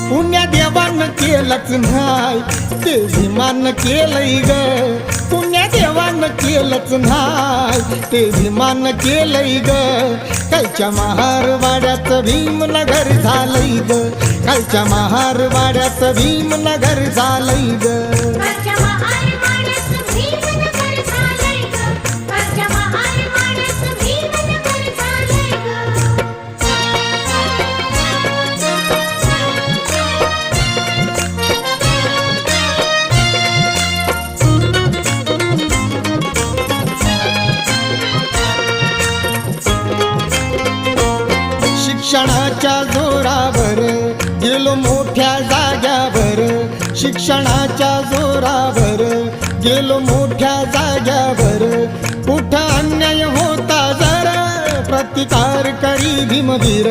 पुण्या देवानं केलंच नाही ते विमान केलंय ग पुण्या देवानं केलंच नाही ते विमान केलंय ग कालच्या महारवाड्याचं भीमनगर झालंय ग कालच्या महारवाड्याचं भीमनगर झालंय ग शिक्षणाच्या जोरावर गेलो मोठ्या जाग्यावर शिक्षणाच्या जोरावर गेलो मोठ्या जाग्यावर कुठं अन्याय होता जरा प्रतिकार करी भीमवीर